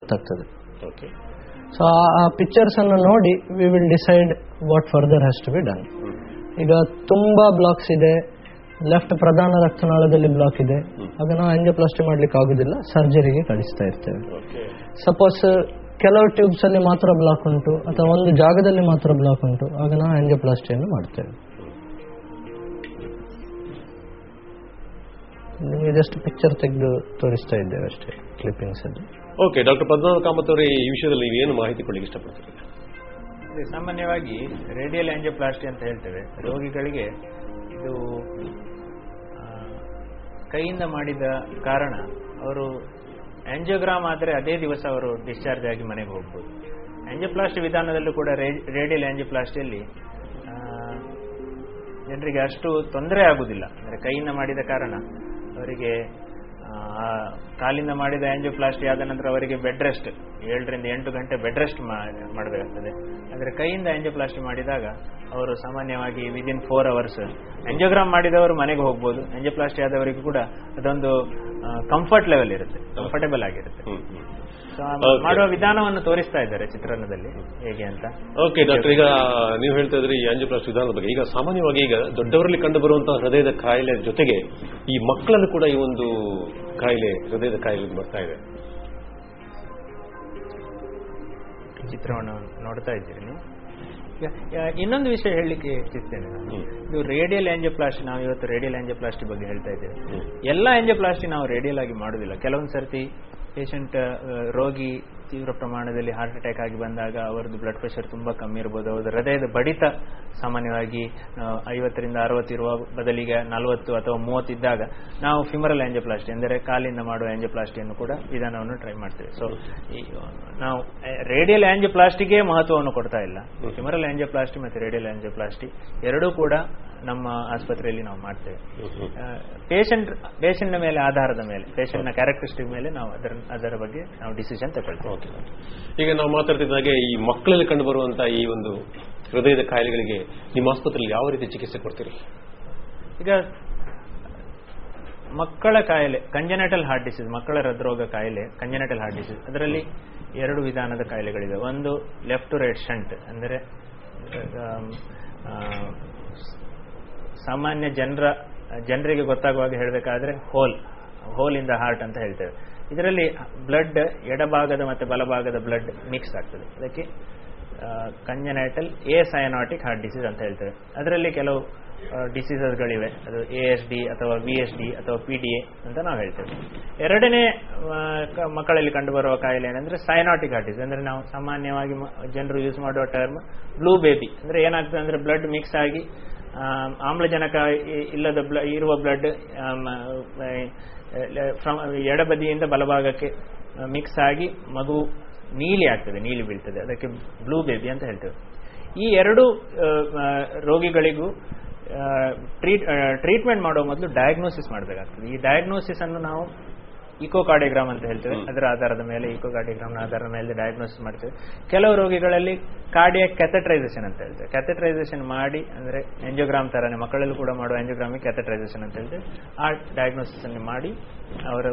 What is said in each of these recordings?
ಗೊತ್ತಾಗ್ತದೆ. ಸೊ ಆ ಪಿಕ್ಚರ್ಸ್ ಅನ್ನು ನೋಡಿ we will decide what further has to be done. ಈಗ ತುಂಬಾ ಬ್ಲಾಕ್ಸ್ ಇದೆ, ಲೆಫ್ಟ್ ಪ್ರಧಾನ ರಕ್ತನಾಳದಲ್ಲಿ ಬ್ಲಾಕ್ ಇದೆ, ಆಗ ನಾವು ಆಂಜಿಯೋಪ್ಲಾಸ್ಟಿ ಮಾಡ್ಲಿಕ್ಕೆ ಆಗುದಿಲ್ಲ, ಸರ್ಜರಿಗೆ ಕಳಿಸ್ತಾ ಇರ್ತೇವೆ. ಸಪೋಸ್ ಕೆಲವು ಟ್ಯೂಬ್ಸ್ ಅಲ್ಲಿ ಮಾತ್ರ ಬ್ಲಾಕ್ ಉಂಟು ಅಥವಾ ಒಂದು ಜಾಗದಲ್ಲಿ ಮಾತ್ರ ಬ್ಲಾಕ್ ಉಂಟು, ಆಗ ನಾವು ಆಂಜಿಯೋಪ್ಲಾಸ್ಟಿಯನ್ನು ಮಾಡ್ತೇವೆ. ನಿಮಗೆ ಜಸ್ಟ್ ಪಿಕ್ಚರ್ ತೆಗೆದು ತೋರಿಸ್ತಾ ಇದ್ದೇವೆ ಅಷ್ಟೇ, ಕ್ಲಿಪ್ಪಿಂಗ್ಸ್ ಅಲ್ಲಿ. ಓಕೆ, ಡಾಕ್ಟರ್ ಪದ್ಮನಾಭ ಕಾಮತ್ ಅವರೇ, ಈ ವಿಷಯದಲ್ಲಿ ನೀವು ಏನು ಮಾಹಿತಿ ಕೊಡ್ಲಿಕ್ಕೆ ಇಷ್ಟಪಡ್ತೀರಿ? ಸಾಮಾನ್ಯವಾಗಿ ರೇಡಿಯಲ್ ಆಂಜಿಯೋಪ್ಲಾಸ್ಟಿ ಅಂತ ಹೇಳ್ತೇವೆ. ರೋಗಿಗಳಿಗೆ ಇದು ಕೈಯಿಂದ ಮಾಡಿದ ಕಾರಣ ಅವರು ಆಂಜಿಯೋಗ್ರಾಮ್ ಆದರೆ ಅದೇ ದಿವಸ ಅವರು ಡಿಸ್ಚಾರ್ಜ್ ಆಗಿ ಮನೆಗೆ ಹೋಗ್ಬೋದು. ಆಂಜಿಯೋಪ್ಲಾಸ್ಟಿ ವಿಧಾನದಲ್ಲೂ ಕೂಡ ರೇಡಿಯಲ್ ಆಂಜಿಯೋಪ್ಲಾಸ್ಟಿಯಲ್ಲಿ ಜನರಿಗೆ ಅಷ್ಟು ತೊಂದರೆ ಆಗುವುದಿಲ್ಲ. ಅಂದರೆ ಕೈಯಿಂದ ಮಾಡಿದ ಕಾರಣ ಅವರಿಗೆ ಕಾಲಿಂದ ಮಾಡಿದ ಆಂಜಿಯೋಪ್ಲಾಸ್ಟಿ ಆದ ನಂತರ ಅವರಿಗೆ ಬೆಡ್ ರೆಸ್ಟ್ 7 ರಿಂದ 8 ಗಂಟೆ ಬೆಡ್ ರೆಸ್ಟ್ ಮಾಡಬೇಕಾಗ್ತದೆ. ಆದರೆ ಕೈಯಿಂದ ಆಂಜಿಯೋಪ್ಲಾಸ್ಟಿ ಮಾಡಿದಾಗ ಅವರು ಸಾಮಾನ್ಯವಾಗಿ ವಿದಿನ್ 4 ಅವರ್ಸ್ ಆಂಜಿಯೋಗ್ರಾಮ್ ಮಾಡಿದವರು ಮನೆಗೆ ಹೋಗ್ಬೋದು. ಆಂಜಿಯೋಪ್ಲಾಸ್ಟಿ ಆದವರಿಗೂ ಕೂಡ ಅದೊಂದು ಕಂಫರ್ಟ್ ಲೆವೆಲ್ ಇರುತ್ತೆ, ಕಂಫರ್ಟೇಬಲ್ ಆಗಿರುತ್ತೆ. ಮಾಡುವ ವಿಧಾನವನ್ನು ತೋರಿಸ್ತಾ ಇದ್ದಾರೆ ಚಿತ್ರಣದಲ್ಲಿ ಹೇಗೆ ಅಂತ. ಓಕೆ ಡಾಕ್ಟರ್, ಈಗ ನೀವು ಹೇಳ್ತಾ ಇದ್ರಿ ಈ ಆಂಜಿಯೋಪ್ಲಾಸ್ಟಿ ವಿಧಾನದ ಬಗ್ಗೆ. ಈಗ ಸಾಮಾನ್ಯವಾಗಿ ಈಗ ದೊಡ್ಡವರಲ್ಲಿ ಕಂಡು ಬರುವಂತಹ ಹೃದಯದ ಕಾಯಿಲೆ ಜೊತೆಗೆ ಈ ಮಕ್ಕಳಲ್ಲೂ ಕೂಡ ಈ ಒಂದು ಕಾಯಿಲೆ, ಹೃದಯದ ಕಾಯಿಲೆ ಬರ್ತಾ ಇದೆ. ಚಿತ್ರವನ್ನು ನೋಡ್ತಾ ಇದ್ದೀರಿ ನೀವು. ಇನ್ನೊಂದು ವಿಷಯ ಹೇಳಲಿಕ್ಕೆ ಇಚ್ಛಿಸ್ತೇನೆ ನಾನು. ಇದು ರೇಡಿಯಲ್ ಆಂಜಿಯೋಪ್ಲಾಸ್ಟಿ, ನಾವು ಇವತ್ತು ರೇಡಿಯಲ್ ಆಂಜಿಯೋಪ್ಲಾಸ್ಟಿ ಬಗ್ಗೆ ಹೇಳ್ತಾ ಇದ್ದೇವೆ. ಎಲ್ಲ ಆಂಜಿಯೋಪ್ಲಾಸ್ಟಿ ನಾವು ರೇಡಿಯಲ್ ಆಗಿ ಮಾಡುವುದಿಲ್ಲ. ಕೆಲವೊಂದು ಸರ್ತಿ ಪೇಷಂಟ್ ರೋಗಿ ತೀವ್ರ ಪ್ರಮಾಣದಲ್ಲಿ ಹಾರ್ಟ್ ಅಟ್ಯಾಕ್ ಆಗಿ ಬಂದಾಗ ಅವರದ್ದು ಬ್ಲಡ್ ಪ್ರೆಷರ್ ತುಂಬಾ ಕಮ್ಮಿ ಇರಬಹುದು, ಅವರ ಹೃದಯದ ಬಡಿತ ಸಾಮಾನ್ಯವಾಗಿ 50 ರಿಂದ 60 ಇರುವ ಬದಲಿಗೆ 40 ಅಥವಾ 30 ಇದ್ದಾಗ ನಾವು ಫಿಮರಲ್ ಆಂಜಿಯೋಪ್ಲಾಸ್ಟಿ ಅಂದರೆ ಕಾಲಿಂದ ಮಾಡುವ ಆಂಜಿಯೋಪ್ಲಾಸ್ಟಿಯನ್ನು ಕೂಡ ವಿಧಾನವನ್ನು ಟ್ರೈ ಮಾಡ್ತೇವೆ. ಸೊ ನಾವು ರೇಡಿಯಲ್ ಆಂಜಿಯೋಪ್ಲಾಸ್ಟಿಗೆ ಮಹತ್ವವನ್ನು ಕೊಡ್ತಾ ಇಲ್ಲ. ಫಿಮರಲ್ ಆಂಜಿಯೋಪ್ಲಾಸ್ಟಿ ಮತ್ತು ರೇಡಿಯಲ್ ಆಂಜಿಯೋಪ್ಲಾಸ್ಟಿ ಎರಡೂ ಕೂಡ ನಮ್ಮ ಆಸ್ಪತ್ರೆಯಲ್ಲಿ ನಾವು ಮಾಡ್ತೇವೆ. ಪೇಷಂಟ್ ಮೇಲೆ ಆಧಾರದ ಮೇಲೆ, ಪೇಷಂಟ್ನ ಕ್ಯಾರೆಕ್ಟರಿಸ್ಟಿಕ್ ಮೇಲೆ ನಾವು ಅದರ ಬಗ್ಗೆ ನಾವು ಡಿಸಿಷನ್ ತಗೊಳ್ತೇವೆ. ಈಗ ನಾವು ಮಾತಾಡ್ತಿದ್ದಾಗೆ ಈ ಮಕ್ಕಳಲ್ಲಿ ಕಂಡು ಬರುವಂತಹ ಈ ಒಂದು ಹೃದಯದ ಕಾಯಿಲೆಗಳಿಗೆ ನಿಮ್ಮ ಆಸ್ಪತ್ರೆಯಲ್ಲಿ ಯಾವ ರೀತಿ ಚಿಕಿತ್ಸೆ ಕೊಡ್ತೀರಿ? ಈಗ ಮಕ್ಕಳ ಕಾಯಿಲೆ, ಕಂಜೆನೆಟಲ್ ಹಾರ್ಟ್ ಡಿಸೀಸ್, ಮಕ್ಕಳ ಹೃದ್ರೋಗ ಕಾಯಿಲೆ, ಕಂಜೆನೆಟಲ್ ಹಾರ್ಟ್ ಡಿಸೀಸ್, ಅದರಲ್ಲಿ 2 ವಿಧಾನದ ಕಾಯಿಲೆಗಳಿವೆ. ಒಂದು ಲೆಫ್ಟ್ ಟು ರೈಟ್ ಶಂಟ್, ಅಂದರೆ ಸಾಮಾನ್ಯ ಜನರಿಗೆ ಗೊತ್ತಾಗುವಾಗ ಹೇಳಬೇಕಾದ್ರೆ ಹೋಲ್ ಇನ್ ದ ಹಾರ್ಟ್ ಅಂತ ಹೇಳ್ತೇವೆ. ಇದರಲ್ಲಿ ಬ್ಲಡ್ ಎಡಭಾಗದ ಮತ್ತು ಬಲಭಾಗದ ಬ್ಲಡ್ ಮಿಕ್ಸ್ ಆಗ್ತದೆ. ಅದಕ್ಕೆ ಕಂಜೆನೈಟಲ್ ಎಸೈನಾಟಿಕ್ ಹಾರ್ಟ್ ಡಿಸೀಸ್ ಅಂತ ಹೇಳ್ತೇವೆ. ಅದರಲ್ಲಿ ಕೆಲವು ಡಿಸೀಸಸ್ಗಳಿವೆ, ಅದು ASD ಅಥವಾ VSD ಅಥವಾ PDA ಅಂತ ನಾವು ಹೇಳ್ತೇವೆ. ಎರಡನೇ ಮಕ್ಕಳಲ್ಲಿ ಕಂಡುಬರುವ ಕಾಯಿಲೆ ಏನಂದ್ರೆ ಸೈನಾಟಿಕ್ ಹಾರ್ಟ್ ಡಿಸೀಸ್, ಅಂದ್ರೆ ನಾವು ಸಾಮಾನ್ಯವಾಗಿ ಜನರು ಯೂಸ್ ಮಾಡುವ ಟರ್ಮ್ ಬ್ಲೂ ಬೇಬಿ. ಅಂದ್ರೆ ಏನಾಗ್ತದೆ ಅಂದ್ರೆ ಬ್ಲಡ್ ಮಿಕ್ಸ್ ಆಗಿ ಆಮ್ಲಜನಕ ಇಲ್ಲದ ಇರುವ ಬ್ಲಡ್ ಎಡಬದಿಯಿಂದ ಬಲಭಾಗಕ್ಕೆ ಮಿಕ್ಸ್ ಆಗಿ ಮಗು ನೀಲಿ ಆಗ್ತದೆ, ನೀಲಿ ಬೀಳ್ತದೆ. ಅದಕ್ಕೆ ಬ್ಲೂ ಬೇಬಿ ಅಂತ ಹೇಳ್ತೇವೆ. ಈ 2 ರೋಗಿಗಳಿಗೂ ಟ್ರೀಟ್ಮೆಂಟ್ ಮಾಡುವ ಮೊದಲು ಡಯಾಗ್ನೋಸಿಸ್ ಮಾಡಬೇಕಾಗ್ತದೆ. ಈ ಡಯಾಗ್ನೋಸಿಸ್ ಅನ್ನು ನಾವು ಇಕೋಕಾರ್ಡಿಯೋಗ್ರಾಮ್ ಅಂತ ಹೇಳ್ತೇವೆ. ಅದರ ಆಧಾರದ ಮೇಲೆ, ಇಕೋಕಾರ್ಡಿಯೋಗ್ರಾಮ್ನ ಆಧಾರದ ಮೇಲೆ ಡಯಾಗ್ನೋಸಿಸ್ ಮಾಡ್ತೇವೆ. ಕೆಲವು ರೋಗಿಗಳಲ್ಲಿ ಕಾರ್ಡಿಯಾಕ್ ಕ್ಯಾಥೆಟ್ರೈಸೇಷನ್ ಅಂತ ಹೇಳ್ತೇವೆ. ಕ್ಯಾಥೆಟ್ರೈಸೇಷನ್ ಮಾಡಿ, ಅಂದ್ರೆ ಆಂಜಿಯೋಗ್ರಾಮ್ ತರನೇ ಮಕ್ಕಳಲ್ಲೂ ಕೂಡ ಮಾಡುವ ಆಂಜಿಯೋಗ್ರಾಮಿಗೆ ಕ್ಯಾಥೆಟ್ರೈಸೇಷನ್ ಅಂತ ಹೇಳ್ತೇವೆ. ಆ ಡಯಾಗ್ನೋಸಿಸ್ ಅನ್ನು ಮಾಡಿ ಅವರ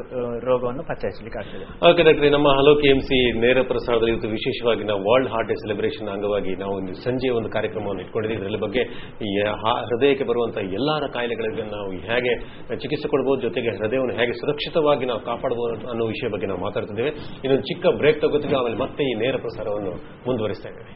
ರೋಗವನ್ನು ಪತ್ತೆಹಚ್ಚಲಿಕ್ಕೆ ಆಗ್ತದೆ. ಓಕೆ ಡಾಕ್ಟರ್, ನಮ್ಮ ಹಲೋ KMC ನೇರ ಪ್ರಸಾರದಲ್ಲಿ ಇವತ್ತು ವಿಶೇಷವಾಗಿ ನಾವು ವರ್ಲ್ಡ್ ಹಾರ್ಟ್ ಡೇ ಸೆಲೆಬ್ರೇಷನ್ ಅಂಗವಾಗಿ ನಾವು ಒಂದು ಸಂಜೆ ಒಂದು ಕಾರ್ಯಕ್ರಮವನ್ನು ಇಟ್ಕೊಂಡಿದ್ದೀವಿ. ಇದರ ಬಗ್ಗೆ ಹೃದಯಕ್ಕೆ ಬರುವಂತಹ ಎಲ್ಲರ ಕಾಯಿಲೆಗಳಿಗೆ ನಾವು ಹೇಗೆ ಚಿಕಿತ್ಸೆ ಕೊಡಬಹುದು, ಜೊತೆಗೆ ಹೃದಯವನ್ನು ಹೇಗೆ ಸುರಕ್ಷಿತವಾಗಿ ನಾವು ಕಾಪಾಡಬಹುದು ಅನ್ನೋ ವಿಷಯ ಬಗ್ಗೆ ನಾವು ಮಾತಾಡ್ತಿದ್ದೇವೆ. ಇನ್ನೊಂದು ಚಿಕ್ಕ ಬ್ರೇಕ್ ತಗೋತೀವಿ, ಆಮೇಲೆ ಮತ್ತೆ ಈ ನೇರ ಪ್ರಸಾರವನ್ನು ಮುಂದುವರಿಸ್ತಾ ಇದ್ದೇವೆ.